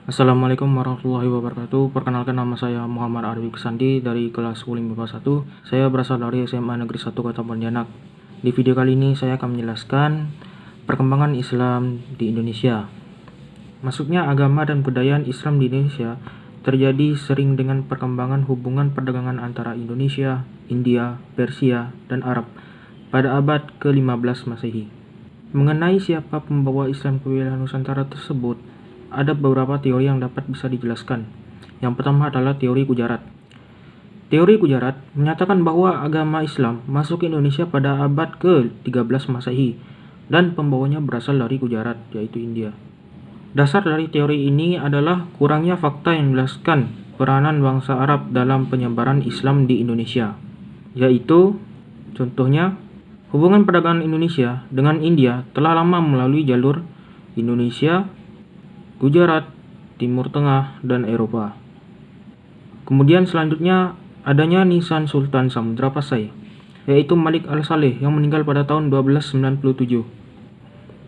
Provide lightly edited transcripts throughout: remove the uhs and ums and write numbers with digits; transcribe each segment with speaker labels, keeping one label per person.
Speaker 1: Assalamualaikum warahmatullahi wabarakatuh. Perkenalkan, nama saya Muhammad Arif Sandi dari kelas 10 MIPA 1. Saya berasal dari SMA Negeri 1 Kota Pontianak. Di video kali ini saya akan menjelaskan perkembangan Islam di Indonesia. Masuknya agama dan kebudayaan Islam di Indonesia terjadi sering dengan perkembangan hubungan perdagangan antara Indonesia, India, Persia, dan Arab pada abad ke-15 Masehi. Mengenai siapa pembawa Islam ke wilayah Nusantara tersebut, ada beberapa teori yang dapat bisa dijelaskan. Yang pertama adalah teori Gujarat. Teori Gujarat menyatakan bahwa agama Islam masuk ke Indonesia pada abad ke-13 Masehi dan pembawanya berasal dari Gujarat, yaitu India. Dasar dari teori ini adalah kurangnya fakta yang menjelaskan peranan bangsa Arab dalam penyebaran Islam di Indonesia, yaitu contohnya hubungan perdagangan Indonesia dengan India telah lama melalui jalur Indonesia, Gujarat, Timur Tengah, dan Eropa. Kemudian selanjutnya adanya nisan Sultan Samudra Pasai, yaitu Malik Al-Saleh yang meninggal pada tahun 1297.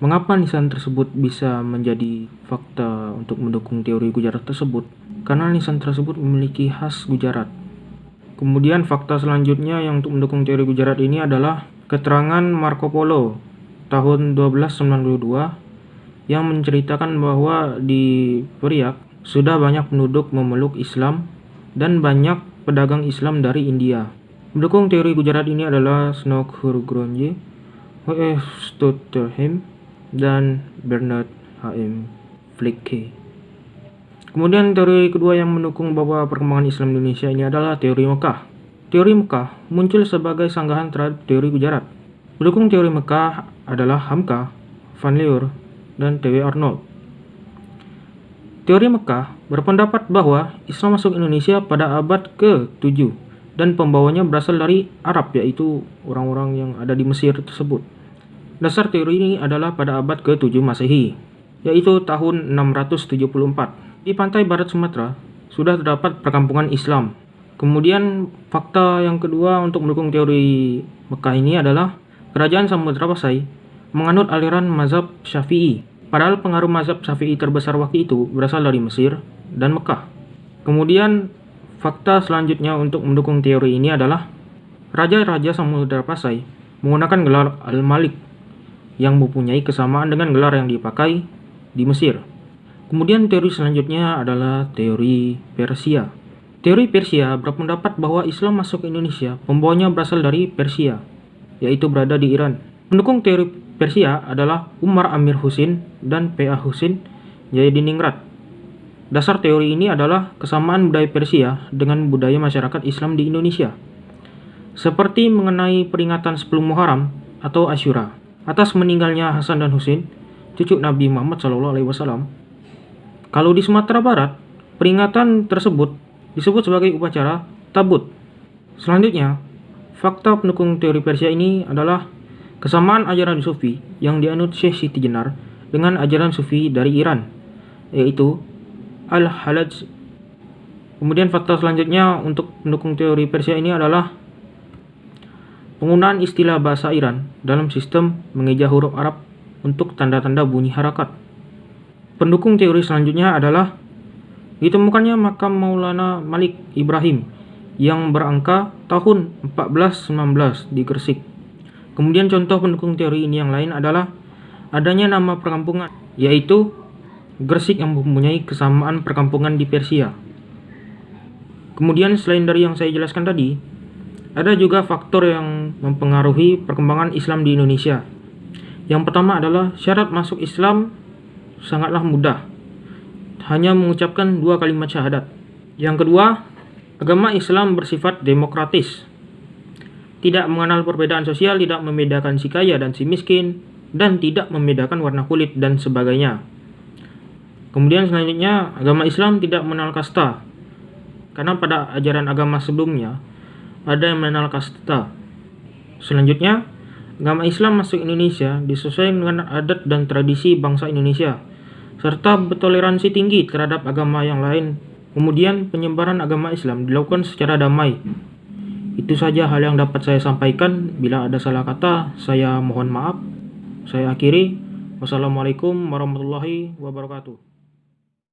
Speaker 1: Mengapa nisan tersebut bisa menjadi fakta untuk mendukung teori Gujarat tersebut? Karena nisan tersebut memiliki khas Gujarat. Kemudian fakta selanjutnya yang untuk mendukung teori Gujarat ini adalah keterangan Marco Polo tahun 1292 yang menceritakan bahwa di Priak sudah banyak penduduk memeluk Islam dan banyak pedagang Islam dari India. Mendukung teori Gujarat ini adalah Snokhrunje, W.F. Stutterheim, dan Bernard H.M. Flikke. Kemudian teori kedua yang mendukung bahwa perkembangan Islam di Indonesia ini adalah teori Mekah. Teori Mekah muncul sebagai sanggahan terhadap teori Gujarat. Pendukung teori Mekah adalah Hamka, Van Leeuwen, dan T.W. Arnold. Teori Mekah berpendapat bahwa Islam masuk Indonesia pada abad ke-7 dan pembawanya berasal dari Arab, yaitu orang-orang yang ada di Mesir tersebut. Dasar teori ini adalah pada abad ke-7 Masehi, yaitu tahun 674. Di pantai barat Sumatera sudah terdapat perkampungan Islam. Kemudian fakta yang kedua untuk mendukung teori Mekah ini adalah kerajaan Samudra Pasai menganut aliran mazhab Syafi'i. Padahal pengaruh mazhab Syafi'i terbesar waktu itu berasal dari Mesir dan Mekah. Kemudian fakta selanjutnya untuk mendukung teori ini adalah raja-raja Samudra Pasai menggunakan gelar Al-Malik yang mempunyai kesamaan dengan gelar yang dipakai di Mesir. Kemudian teori selanjutnya adalah teori Persia. Teori Persia berpendapat bahwa Islam masuk ke Indonesia pembawanya berasal dari Persia, yaitu berada di Iran. Pendukung teori Persia adalah Umar Amir Husin dan P.A. Husin Jayadiningrat. Dasar teori ini adalah kesamaan budaya Persia dengan budaya masyarakat Islam di Indonesia, seperti mengenai peringatan 10 Muharram atau Asyura atas meninggalnya Hasan dan Husin, cucu Nabi Muhammad SAW. Kalau di Sumatera Barat, peringatan tersebut disebut sebagai upacara Tabut. Selanjutnya, fakta pendukung teori Persia ini adalah kesamaan ajaran Sufi yang dianut Syekh Siti Jenar dengan ajaran Sufi dari Iran, yaitu Al-Halaj. Kemudian fakta selanjutnya untuk pendukung teori Persia ini adalah penggunaan istilah bahasa Iran dalam sistem mengeja huruf Arab untuk tanda-tanda bunyi harakat. Pendukung teori selanjutnya adalah ditemukannya makam Maulana Malik Ibrahim yang berangka tahun 1419 di Gresik. Kemudian contoh pendukung teori ini yang lain adalah adanya nama perkampungan, yaitu Gresik yang mempunyai kesamaan perkampungan di Persia. Kemudian selain dari yang saya jelaskan tadi, ada juga faktor yang mempengaruhi perkembangan Islam di Indonesia. Yang pertama adalah syarat masuk Islam sangatlah mudah, hanya mengucapkan 2 kalimat syahadat. Yang kedua, agama Islam bersifat demokratis, tidak mengenal perbedaan sosial, tidak membedakan si kaya dan si miskin, dan tidak membedakan warna kulit dan sebagainya. Kemudian selanjutnya, agama Islam tidak mengenal kasta, karena pada ajaran agama sebelumnya ada yang mengenal kasta. Selanjutnya, agama Islam masuk Indonesia disesuaikan dengan adat dan tradisi bangsa Indonesia, serta bertoleransi tinggi terhadap agama yang lain. Kemudian penyebaran agama Islam dilakukan secara damai. Itu saja hal yang dapat saya sampaikan. Bila ada salah kata, saya mohon maaf. Saya akhiri. Wassalamualaikum warahmatullahi wabarakatuh.